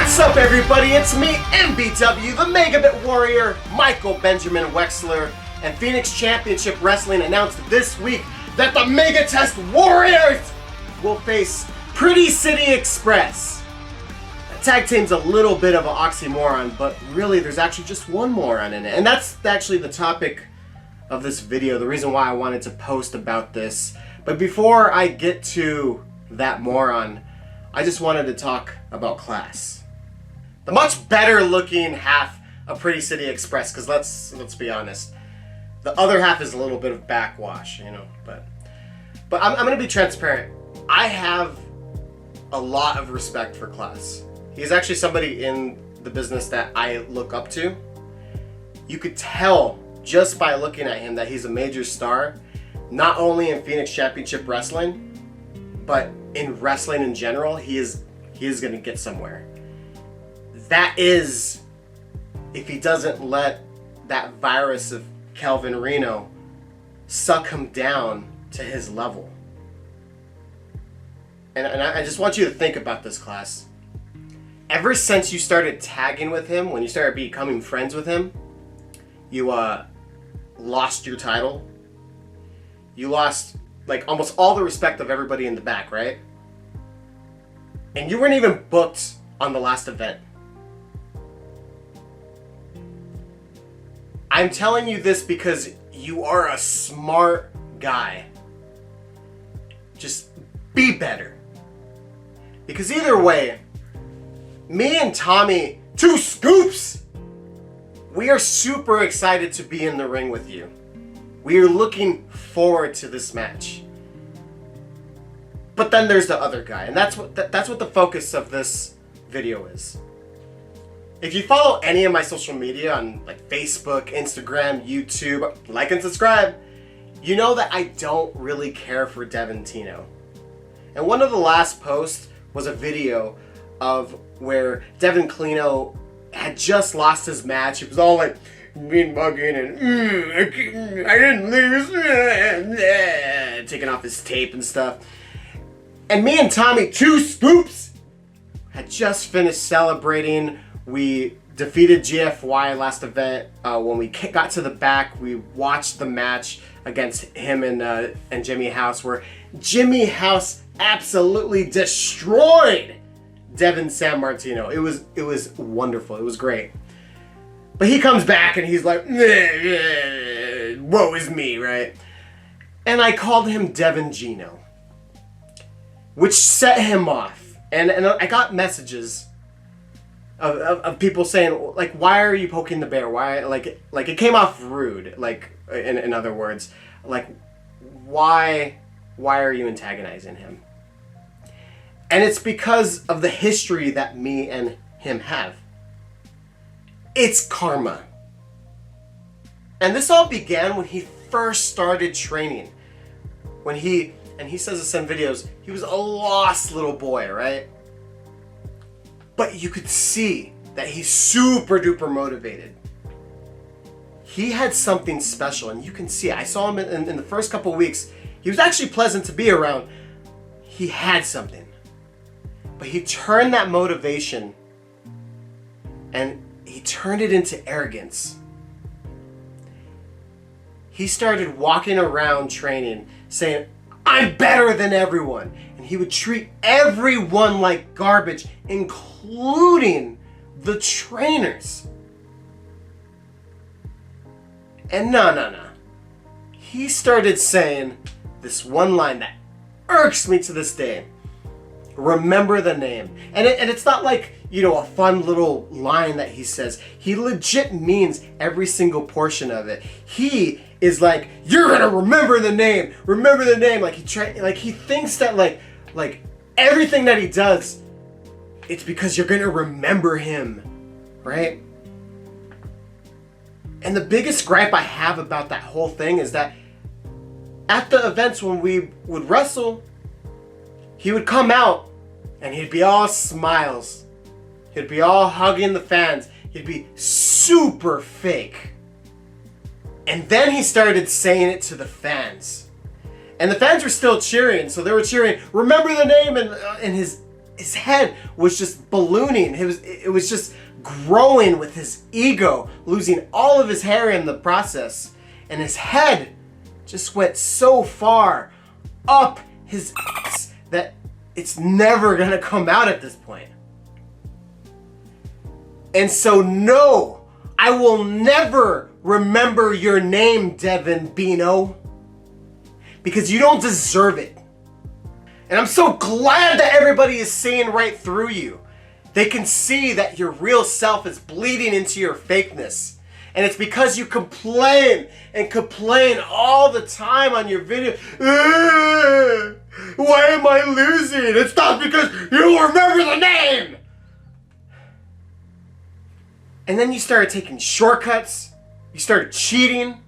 What's up, everybody? It's me, MBW, the Megabit Warrior, Michael Benjamin Wexler, and Phoenix Championship Wrestling announced this week that the MegaTest Warriors will face Pretty City Express. The tag team's a little bit of an oxymoron, but really there's actually just one moron in it. And that's actually the topic of this video, the reason why I wanted to post about this. But before I get to that moron, I just wanted to talk about Class. The much better looking half of Pretty City Express, because let's be honest, the other half is a little bit of backwash, you know, but I'm gonna be transparent. I have a lot of respect for Class. He's actually somebody in the business that I look up to. You could tell just by looking at him that he's a major star, not only in Phoenix Championship Wrestling, but in wrestling in general. He is gonna get somewhere. That is, if he doesn't let that virus of Devin Reno suck him down to his level. And I just want you to think about this, Class. Ever since you started tagging with him, when you started becoming friends with him, you lost your title. You lost like almost all the respect of everybody in the back, right? And you weren't even booked on the last event. I'm telling you this because you are a smart guy. Just be better. Because either way, me and Tommy, two scoops, we are super excited to be in the ring with you. We are looking forward to this match. But then there's the other guy, and that's what the focus of this video is. If you follow any of my social media on like Facebook, Instagram, YouTube, like and subscribe, you know that I don't really care for Davin Kino. And one of the last posts was a video of where Devin Kino had just lost his match. It was all like being mugging and I didn't lose, taking off his tape and stuff. And me and Tommy, two scoops, had just finished celebrating. We defeated GFY last event. When we got to the back, we watched the match against him and Jimmy House, where Jimmy House absolutely destroyed Devin San Martino. It was wonderful. It was great. But he comes back and he's like, woe is me, right? And I called him Devin Kino, which set him off. And I got messages of people saying, like, why are you poking the bear? Why, like it came off rude, like, in other words, like, why are you antagonizing him? And it's because of the history that me and him have. It's karma. And this all began when he first started training. And he says this in videos, he was a lost little boy, right? But you could see that he's super duper motivated. He had something special, and you can see it. I saw him in the first couple of weeks. He was actually pleasant to be around. He had something. But he turned that motivation and he turned it into arrogance. He started walking around training saying, I'm better than everyone. And he would treat everyone like garbage, including the trainers. And no. He started saying this one line that irks me to this day. Remember the name. And it's not like, you know, a fun little line that he says. He legit means every single portion of it. He is like, you're gonna remember the name. Remember the name. Like he thinks that like everything that he does, it's because you're gonna remember him, right? And the biggest gripe I have about that whole thing is that at the events when we would wrestle, he would come out and he'd be all smiles. He'd be all hugging the fans. He'd be super fake. And then he started saying it to the fans. And the fans were still cheering, so they were cheering, remember the name, and his his head was just ballooning. It was just growing with his ego, losing all of his hair in the process. And his head just went so far up his ass that it's never gonna come out at this point. And so no, I will never remember your name, Devin Reno, because you don't deserve it. And I'm so glad that everybody is seeing right through you. They can see that your real self is bleeding into your fakeness. And it's because you complain and complain all the time on your video. Why am I losing? It's not because you remember the name. And then you started taking shortcuts. You started cheating.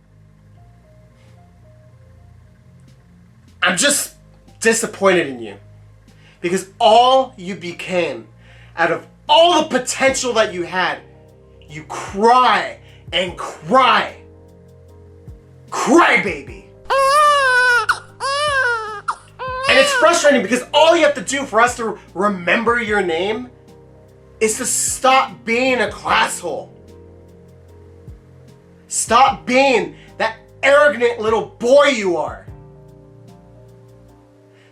I'm just disappointed in you. Because all you became, out of all the potential that you had, you cry and cry. Crybaby. And it's frustrating because all you have to do for us to remember your name is to stop being a classhole. Stop being that arrogant little boy you are.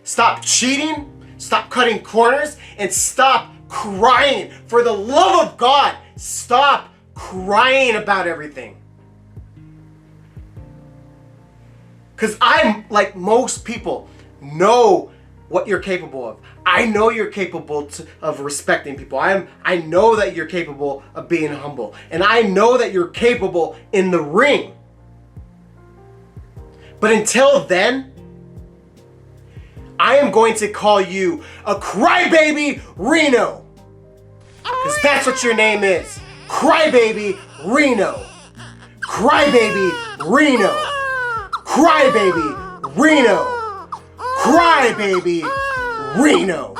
Stop cheating, stop cutting corners, and stop crying. For the love of God, stop crying about everything. Because I'm, like most people, know what you're capable of. I know you're capable of respecting people. I know that you're capable of being humble. And I know that you're capable in the ring. But until then, I am going to call you a Crybaby Reno. Because that's what your name is. Crybaby Reno. Crybaby Reno. Crybaby Reno. Crybaby Reno.